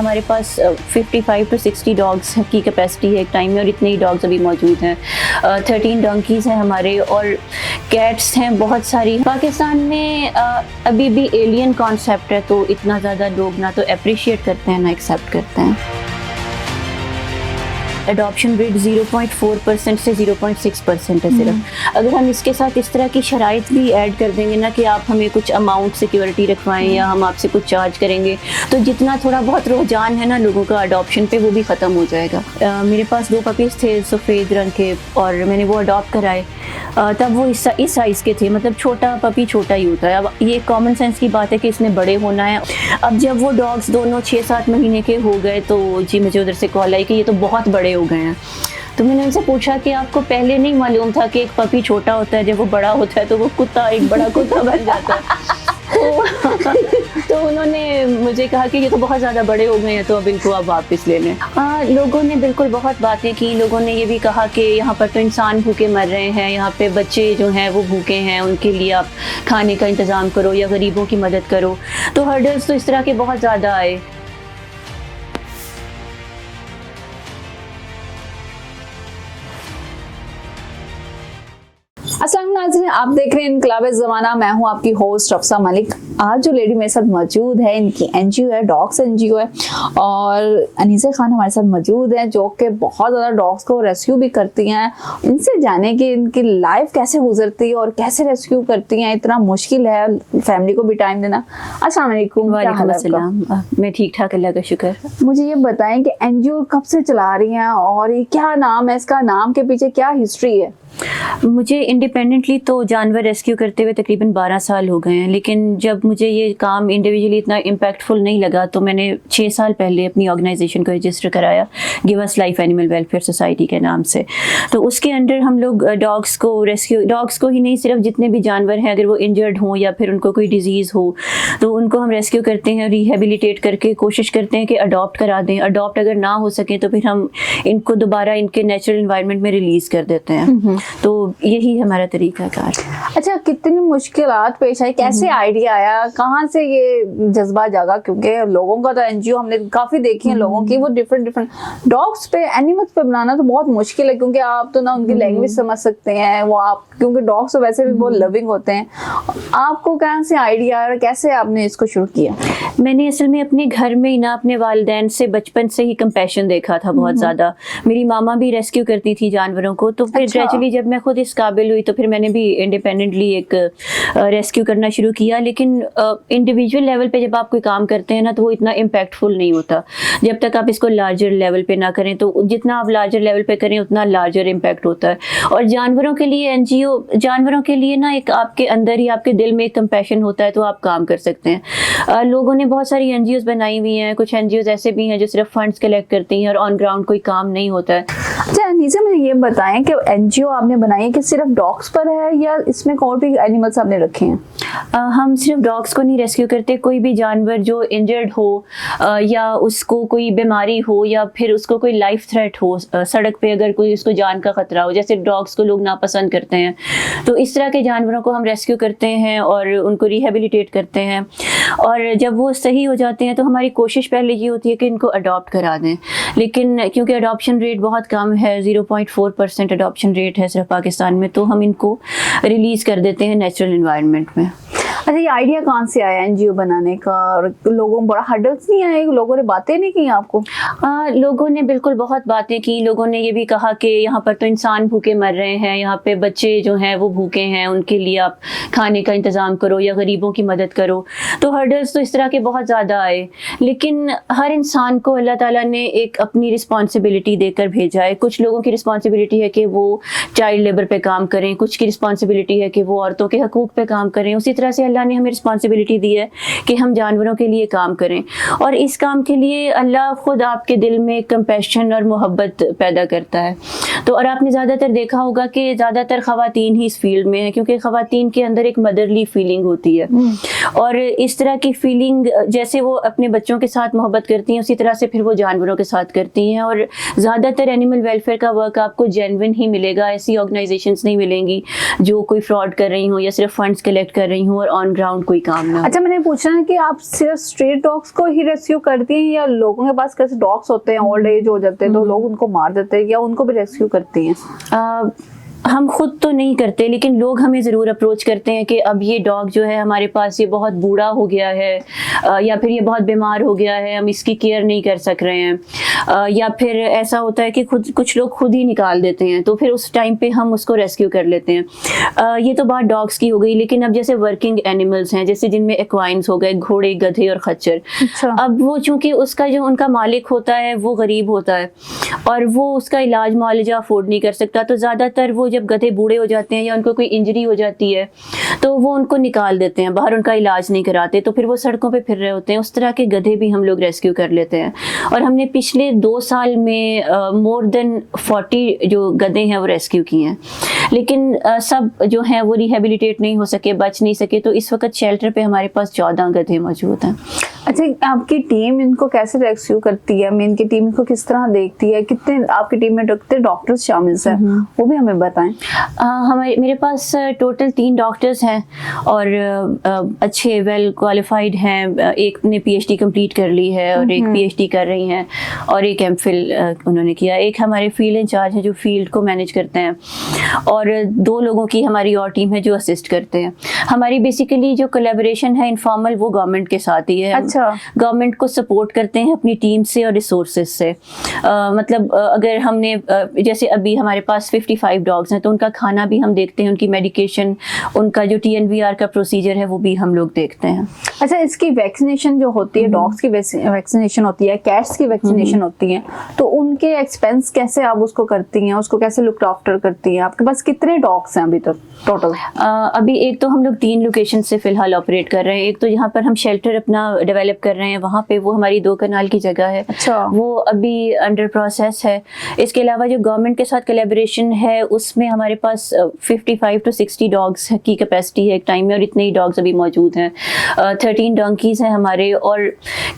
ہمارے پاس 55 to 60 dogs کی capacity ہے ایک ٹائم میں، اور اتنے ہی ڈاگس ابھی موجود ہیں. 13 ڈنکیز ہیں ہمارے، اور کیٹس ہیں بہت ساری. پاکستان میں ابھی بھی ایلین کانسیپٹ ہے، تو اتنا زیادہ لوگ نہ تو اپریشیٹ کرتے ہیں نہ ایکسیپٹ کرتے ہیں. اڈاپشن ریٹ 0.4% سے 0.6% ہے صرف. اگر ہم اس کے ساتھ اس طرح کی شرائط بھی ایڈ کر دیں گے نا کہ آپ ہمیں کچھ اماؤنٹ سیکیورٹی رکھوائیں یا ہم آپ سے کچھ چارج کریں گے، تو جتنا تھوڑا بہت رجحان ہے نا لوگوں کا اڈاپشن پہ، وہ بھی ختم ہو جائے گا. میرے پاس 2 پپیز تھے سفید رنگ کے، اور میں نے وہ اڈاپٹ کرائے. تب وہ اس سائز کے تھے، مطلب چھوٹا پپی چھوٹا ہی ہوتا ہے. اب یہ کامن سینس کی بات ہے کہ اس نے بڑے ہونا ہے. اب جب وہ ڈاگس دونوں 6-7 مہینے کے ہو گئے تو جی مجھے ادھر سے کال آئی کہ یہ تو بہت بڑے ہو گئے ہیں. تو میں نے ان سے پوچھا کہ آپ کو پہلے نہیں معلوم تھا کہ ایک پپی چھوٹا ہوتا ہے، جب وہ بڑا ہوتا ہے تو وہ کتا ایک بڑا کتا بن جاتا ہے. تو انہوں نے مجھے کہا کہ یہ تو بہت زیادہ بڑے ہو گئے ہیں، تو اب ان کو آپ واپس لے لیں. لوگوں نے بالکل بہت باتیں کی. لوگوں نے یہ بھی کہا کہ یہاں پر تو انسان بھوکے مر رہے ہیں، یہاں پہ بچے جو ہیں وہ بھوکے ہیں، ان کے لیے آپ کھانے کا انتظام کرو یا غریبوں کی مدد کرو. تو ہرڈلز تو اس طرح کے بہت زیادہ آئے. السلام ناظرین، آپ دیکھ رہے ہیں انقلاب زمانہ. میں ہوں آپ کی ہوسٹ افسا ملک. آج جو لیڈی میرے ساتھ موجود ہے، ان کی این جی او ہے، ڈاگس این جی او ہے، اور انیسہ خان ہمارے ساتھ موجود ہیں جو کہ بہت زیادہ ڈاگس کو ریسکیو بھی کرتی ہیں. ان سے جانیں کہ ان کی لائف کیسے گزرتی ہے اور کیسے ریسکیو کرتی ہیں. اتنا مشکل ہے فیملی کو بھی ٹائم دینا. السلام علیکم. وعلیکم السلام. میں ٹھیک ٹھاک، اللہ کا شکر. مجھے یہ بتائیں کہ این جی او کب سے چلا رہی ہیں اور یہ کیا نام ہے، اس کا نام کے پیچھے کیا ہسٹری ہے؟ مجھے انڈیپینڈنٹلی تو جانور ریسکیو کرتے ہوئے تقریباً 12 سال ہو گئے ہیں، لیکن جب مجھے یہ کام انڈیویجولی اتنا امپیکٹفل نہیں لگا تو میں نے 6 سال پہلے اپنی آرگنائزیشن کو رجسٹر کرایا، give us life animal welfare society کے نام سے. تو اس کے انڈر ہم لوگ ڈاگس کو ہی نہیں، صرف جتنے بھی جانور ہیں اگر وہ انجرڈ ہوں یا پھر ان کو کوئی ڈیزیز ہو تو ان کو ہم ریسکیو کرتے ہیں، ریہیبلیٹیٹ کر کے کوشش کرتے ہیں کہ اڈاپٹ کرا دیں. اڈاپٹ اگر نہ ہو سکیں تو پھر ہم ان کو دوبارہ ان کے نیچرل انوائرمنٹ میں ریلیز کر دیتے ہیں. تو یہی ہمارا طریقہ کار. اچھا، کتنی مشکلات پیش آئی، کیسے آئیڈیا آیا، کہاں سے یہ جذبہ جاگا؟ کیونکہ لوگوں کا تو این جی او ہم نے کافی دیکھی ہیں لوگوں کی، وہ ڈفرینٹ ڈاگس پہ اینیملس پہ بنانا تو بہت مشکل ہے، کیونکہ آپ تو نہ ان کی لینگویج سمجھ سکتے ہیں وہ آپ، کیونکہ ڈاگس تو ویسے بھی بہت لونگ ہوتے ہیں. آپ کو کہاں سے آئیڈیا آیا، کیسے آپ نے اس کو شروع کیا؟ میں نے اصل میں اپنے گھر میں ہی نا اپنے والدین سے بچپن سے ہی کمپیشن دیکھا تھا بہت زیادہ. میری ماما بھی ریسکیو کرتی تھی جانوروں کو، تو پھر گریجولی جب میں خود اس قابل ہوئی تو پھر میں نے بھی انڈیپینڈنٹلی ایک ریسکیو کرنا شروع کیا. لیکن انڈیویجول لیول پہ جب آپ کوئی کام کرتے ہیں نا تو وہ اتنا امپیکٹفل نہیں ہوتا جب تک آپ اس کو لارجر لیول پہ نہ کریں. تو جتنا آپ لارجر لیول پہ کریں اتنا لارجر امپیکٹ ہوتا ہے. اور جانوروں کے لیے این جی او، جانوروں کے لیے نا ایک آپ کے اندر ہی آپ کے دل میں ایک کمپیشن ہوتا ہے تو آپ کام کر سکتے ہیں. لوگوں نے بہت ساری این جی اوز بنائی ہوئی ہیں، کچھ این جی اوز ایسے بھی ہیں جو صرف فنڈس کلیکٹ کرتی ہیں اور آن گراؤنڈ کوئی کام نہیں ہوتا ہے. اچھا انیسہ، مجھے یہ بتائیں کہ این جی او آپ نے بنائی ہے کہ صرف ڈاگس پر ہے یا اس میں اور بھی اینیملس آپ نے رکھے ہیں؟ ہم صرف ڈاگس کو نہیں ریسکیو کرتے، کوئی بھی جانور جو انجرڈ ہو یا اس کو کوئی بیماری ہو یا پھر اس کو کوئی لائف تھریٹ ہو، سڑک پہ اگر کوئی اس کو جان کا خطرہ ہو، جیسے ڈاگس کو لوگ ناپسند کرتے ہیں، تو اس طرح کے جانوروں کو ہم ریسکیو کرتے ہیں اور ان کو ریہیبلیٹیٹ کرتے ہیں. اور جب وہ صحیح ہو جاتے ہیں تو ہماری کوشش پہلے یہ ہوتی ہے کہ ان کو اڈاپٹ کرا دیں. لیکن کیونکہ اڈاپشن ریٹ بہت کم ہے، 0.4% اڈاپشن ریٹ ہے صرف پاکستان میں، تو ہم ان کو ریلیز کر دیتے ہیں نیچرل انوائرمنٹ میں. اچھا، یہ آئیڈیا کہاں سے آیا این جی او بنانے کا؟ اور لوگوں بڑا ہرڈلس نہیں آئے، لوگوں نے باتیں نہیں کی آپ کو؟ لوگوں نے بالکل بہت باتیں کی. لوگوں نے یہ بھی کہا کہ یہاں پر تو انسان بھوکے مر رہے ہیں، یہاں پہ بچے جو ہیں وہ بھوکے ہیں، ان کے لیے آپ کھانے کا انتظام کرو یا غریبوں کی مدد کرو. تو ہرڈلس تو اس طرح کے بہت زیادہ آئے. لیکن ہر انسان کو اللہ تعالیٰ نے ایک اپنی رسپانسبلٹی دے کر بھیجا ہے. کچھ لوگوں کی رسپانسبلٹی ہے کہ وہ چائلڈ لیبر پہ کام کریں، کچھ کی رسپانسبلٹی ہے کہ وہ عورتوں کے حقوق پہ کام کریں. اسی طرح سے اللہ نے ہمیں رسپانسبلٹی دی ہے کہ ہم جانوروں کے لیے کام کریں، اور اس کام کے لیے اللہ خود آپ کے دل میں کمپیشن اور محبت پیدا کرتا ہے. تو اور آپ نے زیادہ تر دیکھا ہوگا کہ زیادہ تر خواتین ہی اس فیلڈ میں ہیں، کیونکہ خواتین کے اندر ایک مدرلی فیلنگ ہوتی ہے، اور اس طرح کی فیلنگ جیسے وہ اپنے بچوں کے ساتھ محبت کرتی ہیں اسی طرح سے پھر وہ جانوروں کے ساتھ کرتی ہیں. اور زیادہ تر اینیمل ویلفیئر کا ورک آپ کو جینوئن ہی ملے گا. ایسی آرگنائزیشنز نہیں ملیں گی جو کوئی فراڈ کر رہی ہوں یا صرف فنڈز کلیکٹ کر رہی ہوں. और ऑन ग्राउंड कोई काम ना हो। अच्छा, मैंने पूछना है कि आप सिर्फ स्ट्रीट डॉग्स को ही रेस्क्यू करती हैं या लोगों के पास कैसे डॉग्स होते हैं ओल्ड एज हो जाते हैं तो लोग उनको मार देते हैं, या उनको भी रेस्क्यू करती हैं? हम खुद तो नहीं करते, लेकिन लोग हमें ज़रूर अप्रोच करते हैं कि अब ये डॉग जो है हमारे पास ये बहुत बूढ़ा हो गया है, या फिर ये बहुत बीमार हो गया है, हम इसकी केयर नहीं कर सक रहे हैं, या फिर ऐसा होता है कि कुछ लोग खुद ही निकाल देते हैं, तो फिर उस टाइम पे हम उसको रेस्क्यू कर लेते हैं। ये तो बात डॉग्स की हो गई, लेकिन अब जैसे वर्किंग एनिमल्स हैं, जैसे जिनमें एक्वाइन्स हो गए, घोड़े, गधे और खच्चर। अच्छा। अब वो चूंकि उसका जो उनका मालिक होता है वो गरीब होता है और वो उसका इलाज मुआवजा अफोर्ड नहीं कर सकता, तो ज़्यादातर वो जब गधे बूढ़े हो जाते हैं या उनको कोई इंजरी हो जाती है तो वो उनको निकाल देते हैं बाहर, उनका इलाज नहीं कराते, तो फिर वो सड़कों पे फिर रहे होते हैं। उस तरह के गधे भी हम लोग रेस्क्यू कर लेते हैं, और हमने पिछले 2 साल में मोर देन 40 जो गधे हैं वो रेस्क्यू किए हैं, लेकिन सब जो हैं वो रिहेबिलिटेट नहीं हो सके, बच नहीं सके, तो इस वक्त शेल्टर पे हमारे पास 14 गधे मौजूद हैं। अच्छा, आपकी टीम इनको कैसे रेस्क्यू करती है? मेन की टीम इनको किस तरह देखती है? कितने आपकी टीम में कितने डॉक्टर्स शामिल हैं, वो भी हमें बताएं। मेरे पास टोटल 3 डॉक्टर्स हैं और अच्छे वेल क्वालिफाइड हैं। एक ने PhD कंप्लीट कर ली है और एक PhD कर रही हैं, और एक MPhil उन्होंने किया। एक हमारे फील्ड इंचार्ज हैं जो फील्ड को मैनेज करते हैं, और 2 लोगों की हमारी और टीम है जो असिस्ट करते हैं। हमारी बेसिकली जो कोलैबोरेशन है इनफॉर्मल, वो गवर्नमेंट के साथ ही है। अच्छा। गवर्नमेंट को सपोर्ट करते हैं अपनी टीम से और रिसोर्सेज से। मतलब अगर हमने जैसे अभी हमारे पास 55 डॉग्स हैं, तो उनका खाना भी हम देखते हैं, उनकी मेडिकेशन, उनका जो TNVR का प्रोसीजर है वो भी हम लोग देखते हैं। अच्छा, इसकी वैक्सीनेशन जो होती है, डॉग्स की वैक्सीनेशन होती है, कैट्स की वैक्सीनेशन होती है, तो उनके एक्सपेंस कैसे आप उसको करती हैं, उसको कैसे लुक आफ्टर करती हैं? आपके पास कितने डॉग्स हैं अभी तक टोटल? अभी एक तो हम लोग 3 लोकेशन से फिलहाल ऑपरेट कर रहे हैं। एक तो यहाँ पर हम शेल्टर अपना डेवलप कर रहे हैं, वहाँ पे वो हमारी 2 कनाल की जगह है। अच्छा। वो अभी अंडर प्रोसेस है। इसके अलावा जो गवर्नमेंट के साथ कोलैबोरेशन है उसमें हमारे पास 55 to 60 डॉग्स की कैपेसिटी है एक टाइम में, और इतने ही डॉग्स अभी मौजूद हैं। 13 डंकीज हैं हमारे, और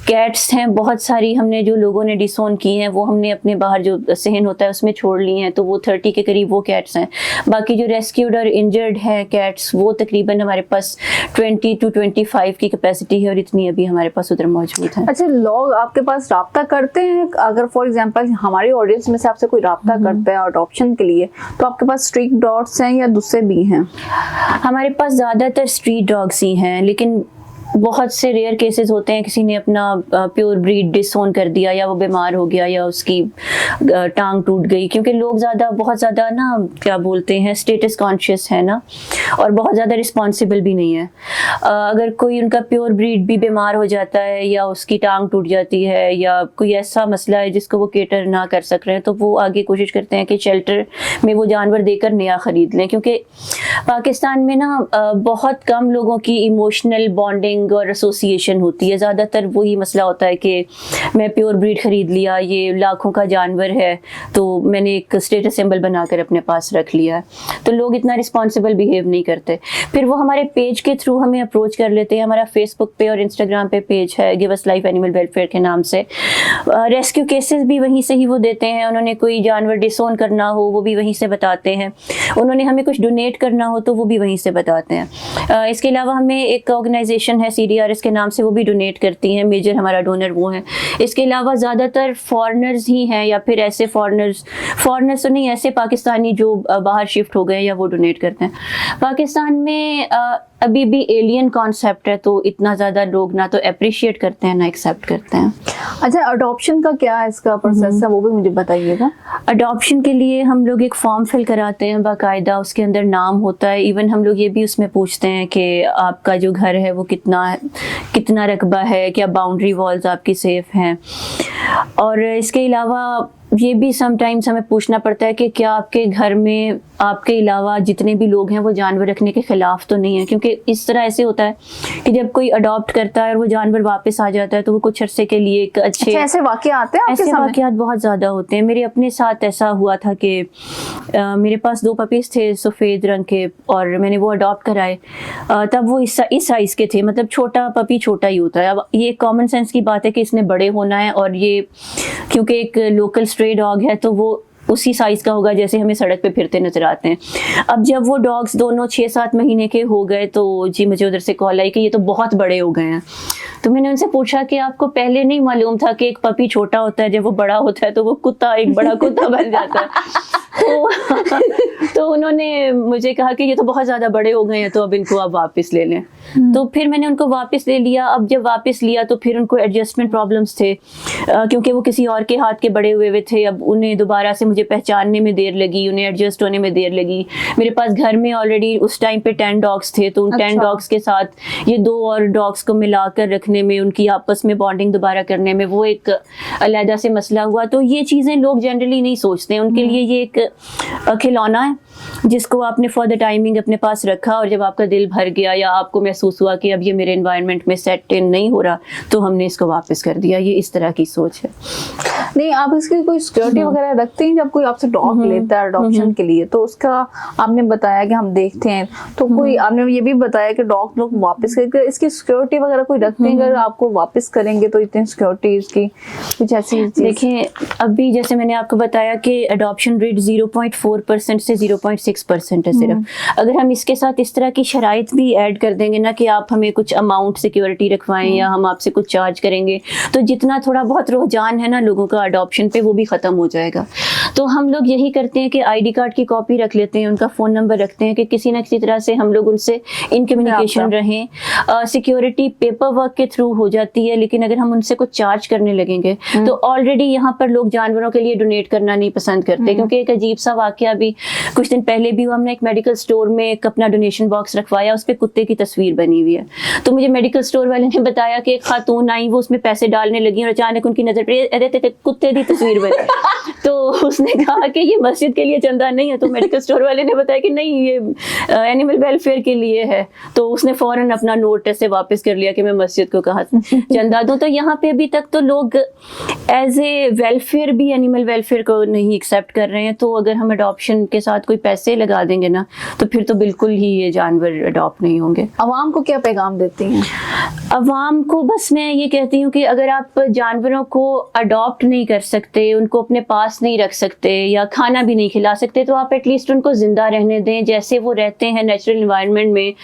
कैट्स हैं बहुत सारी। हमने जो लोगों ने डिसोन की हैं वो हमने अपने बाहर जो सहन होता है उसमें छोड़ ली हैं, तो वो 30 के करीब वो कैट्स हैं। बाकी जो रेस्क्यूड और इंजर्ड हैं कैट्स, वो तकरीबन हमारे पास 20 to 25 की कैपेसिटी है, और इतनी अभी हमारे पास उधर मौजूद है। अच्छा, लोग आपके पास राब्ता करते हैं? अगर फॉर एग्जांपल हमारी ऑडियंस में से आपसे कोई राब्ता करता है अडॉप्शन के लिए, तो आपके पास स्ट्रीट डॉग्स हैं या दूसरे भी हैं? हमारे पास ज़्यादातर स्ट्रीट डॉग्स ही हैं, लेकिन बहुत से रेयर केसेस होते हैं किसी ने अपना प्योर ब्रीड डिसोन कर दिया, या वो बीमार हो गया, या उसकी टांग टूट गई, क्योंकि लोग बहुत ज़्यादा ना क्या बोलते हैं स्टेटस कॉन्शियस है ना, और बहुत ज़्यादा रिस्पॉन्सिबल भी नहीं है। अगर कोई उनका प्योर ब्रीड भी बीमार हो जाता है या उसकी टांग टूट जाती है या कोई ऐसा मसला है जिसको वो केटर ना कर सक रहे हैं, तो वो आगे कोशिश करते हैं कि शेल्टर में वो जानवर देकर नया ख़रीद लें, क्योंकि पाकिस्तान में ना बहुत कम लोगों की इमोशनल बॉन्डिंग और एसोसिएशन होती है। ज़्यादातर वही मसला होता है कि मैं प्योर ब्रीड ख़रीद लिया, ये लाखों का जानवर है, तो मैंने एक स्टेटस सिंबल बनाकर अपने पास रख लिया, तो लोग इतना रिस्पॉन्सिबल बिहेव नहीं करते। फिर वो हमारे पेज के थ्रू हमें अप्रोच कर लेते हैं। हमारा फेसबुक पे और इंस्टाग्राम पे पेज है give us life animal welfare के नाम से। रेस्क्यू केसेस भी वहीं से ही वो देते हैं। उन्होंने कोई जानवर डिसोन करना हो वो भी वहीं से बताते हैं, उन्होंने हमें कुछ डोनेट करना हो तो वो भी वहीं से बताते हैं। इसके अलावा हमें एक ऑर्गेनाइजेशन है CDRS के नाम से, वो भी डोनेट करती हैं, मेजर हमारा डोनर वो हैं। इसके अलावा ज़्यादातर फॉरेनर्स ही हैं, या फिर ऐसे फॉरेनर्स तो नहीं, ऐसे पाकिस्तानी जो बाहर शिफ्ट हो गए या वो डोनेट करते हैं। पाकिस्तान में अभी भी एलियन कॉन्सेप्ट है, तो इतना ज़्यादा लोग ना तो अप्रिशिएट करते हैं ना एक्सेप्ट करते हैं। अच्छा, अडॉप्शन का क्या है इसका प्रोसेस है, वो भी मुझे बताइएगा। अडॉप्शन के लिए हम लोग एक फॉर्म फिल कराते हैं बाकायदा, उसके अंदर नाम होता है। इवन हम लोग ये भी उसमें पूछते हैं कि आपका जो घर है वो कितना रकबा है, क्या बाउंड्री वॉल्स आपकी सेफ हैं, और इसके अलावा ये भी समटाइम्स हमें पूछना पड़ता है कि क्या आपके घर में आपके अलावा जितने भी लोग हैं वो जानवर रखने के खिलाफ तो नहीं है, क्योंकि इस तरह ऐसे होता है कि जब कोई अडॉप्ट करता है और वो जानवर वापस आ जाता है तो वो कुछ अरसे के लिए एक अच्छे ऐसे वाक़यात आते हैं? ऐसे वाक़यात बहुत ज़्यादा होते हैं। मेरे अपने साथ ऐसा हुआ था कि मेरे पास 2 पपीज़ थे सफ़ेद रंग के, और मैंने वो अडॉप्ट कराए। तब वो इस साइज़ के थे, मतलब छोटा पपी छोटा ही होता है। अब ये कॉमन सेंस की बात है कि इसने बड़े होना है, और ये क्योंकि एक लोकल स्ट्रे डॉग है तो वो उसी साइज़ का होगा जैसे हमें सड़क पे फिरते नज़र आते हैं। अब जब वो डॉग्स दोनों 6-7 महीने के हो गए तो जी मुझे उधर से कॉल आई कि ये तो बहुत बड़े हो गए हैं। तो मैंने उनसे पूछा कि आपको पहले नहीं मालूम था कि एक पपी छोटा होता है, जब वो बड़ा होता है तो वो कुत्ता एक बड़ा कुत्ता बन जाता है। तो उन्होंने मुझे कहा कि ये तो बहुत ज़्यादा बड़े हो गए हैं, तो अब इनको आप वापस ले लें। तो फिर मैंने उनको वापस ले लिया। अब जब वापस लिया तो फिर उनको एडजस्टमेंट प्रॉब्लम्स थे, क्योंकि वो किसी और के हाथ के बड़े हुए थे। अब उन्हें दोबारा से मुझे पहचानने में देर लगी, उन्हें एडजस्ट होने में देर लगी। मेरे पास घर में ऑलरेडी उस टाइम पे 10 डॉग्स थे, तो उन 10 डॉग्स के साथ ये 2 और डॉग्स को मिलाकर रखने में, उनकी आपस में बॉन्डिंग दोबारा करने में वो एक अलहदा से मसला हुआ। तो ये चीज़ें लोग जनरली नहीं सोचते हैं। उनके लिए ये एक खिलौना है जिसको आपने फॉर द टाइमिंग अपने पास रखा, और जब आपका दिल भर गया या आपको महसूस हुआ कि अब ये मेरे एनवायरनमेंट में सेट इन नहीं हो रहा, तो हमने इसको वापस कर दिया। ये इस तरह की सोच है। नहीं, आप इसकी कोई सिक्योरिटी वगैरह रखते हैं? जब कोई आपसे डॉग लेता है अडॉप्शन के लिए, तो उसका आपने बताया कि हम देखते हैं, तो कोई आपने ये भी बताया कि डॉग लोग वापस करके इसकी सिक्योरिटी वगैरह कोई रखते हैं? अगर आपको वापस करेंगे तो इतनी सिक्योरिटी इसकी कुछ ऐसी चीज़? देखिए, अभी जैसे मैंने आपको बताया कि अडॉप्शन रेट 0.4% से 0.6% है सिर्फ। अगर हम इसके साथ इस तरह की शराइत भी ऐड कर देंगे ना कि आप हमें कुछ अमाउंट सिक्योरिटी रखवाएं या हम आपसे कुछ चार्ज करेंगे, तो जितना थोड़ा बहुत रुझान है ना लोगों का अडॉप्शन पे, वो भी ख़त्म हो जाएगा। तो हम लोग यही करते हैं कि आईडी कार्ड की कॉपी रख लेते हैं, उनका फ़ोन नंबर रखते हैं कि किसी न किसी तरह से हम लोग उनसे इन कम्युनिकेशन रहें। सिक्योरिटी पेपर वर्क के थ्रू हो जाती है, लेकिन अगर हम उनसे कुछ चार्ज करने लगेंगे तो ऑलरेडी यहाँ पर लोग जानवरों के लिए डोनेट करना नहीं पसंद करते, क्योंकि एक अजीब सा वाकया भी कुछ दिन पहले भी हुआ। हमने एक मेडिकल स्टोर में एक अपना डोनेशन बॉक्स रखवाया, उस पर कुत्ते की तस्वीर बनी हुई है। तो मुझे मेडिकल स्टोर वाले ने बताया कि एक खातून आई, वो उसमें पैसे डालने लगी और अचानक उनकी नज़र पड़ी, अरे कुत्ते की तस्वीर बनी। तो उसने कहा कि ये मस्जिद के लिए चंदा नहीं है। तो मेडिकल स्टोर वाले ने बताया कि नहीं, ये एनिमल वेलफेयर के लिए है। तो उसने फौरन अपना नोट से वापस कर लिया कि मैं मस्जिद को कहा चंदा दूं। तो यहाँ पे अभी तक तो लोग एज ए वेलफेयर भी एनिमल वेलफेयर को नहीं एक्सेप्ट कर रहे हैं। तो अगर हम अडॉप्शन के साथ कोई पैसे लगा देंगे ना, तो फिर तो बिल्कुल ही ये जानवर अडॉप्ट नहीं होंगे। अवाम को क्या पैगाम देती हैं? अवाम को बस मैं ये कहती हूँ कि अगर आप जानवरों को अडॉप्ट नहीं कर सकते, उनको अपने पास नहीं रख सकते या खाना भी नहीं खिला सकते, तो आप एटलीस्ट उनको ज़िंदा रहने दें जैसे वो रहते हैं नेचुरल इन्वायरमेंट में।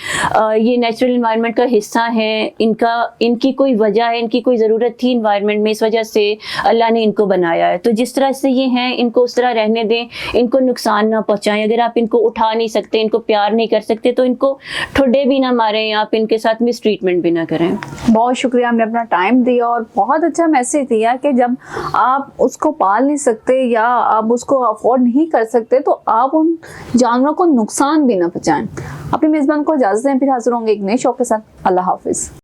ये नेचुरल इन्वायरमेंट का हिस्सा है, इनकी कोई वजह है, इनकी कोई ज़रूरत थी इन्वायरमेंट में, इस वजह से अल्लाह ने इनको बनाया है। तो जिस तरह से ये हैं, इनको उस तरह रहने दें, इनको नुकसान ना पहुँचाएं। अगर आप इनको उठा नहीं सकते, इनको प्यार नहीं कर सकते, तो इनको ठुड्डे भी ना मारें, आप इनके साथ मिस ट्रीटमेंट भी ना करें। बहुत शुक्रिया, आपने अपना टाइम दिया और बहुत अच्छा मैसेज दिया कि जब आप उसको पाल नहीं सकते या आप उसको अफोर्ड नहीं कर सकते, तो आप उन जानवरों को नुकसान भी ना पहुंचाएं। अपनी मेज़बान को इजाज़त दें, फिर हाजिर होंगे एक नए शो के साथ। अल्लाह हाफिज़।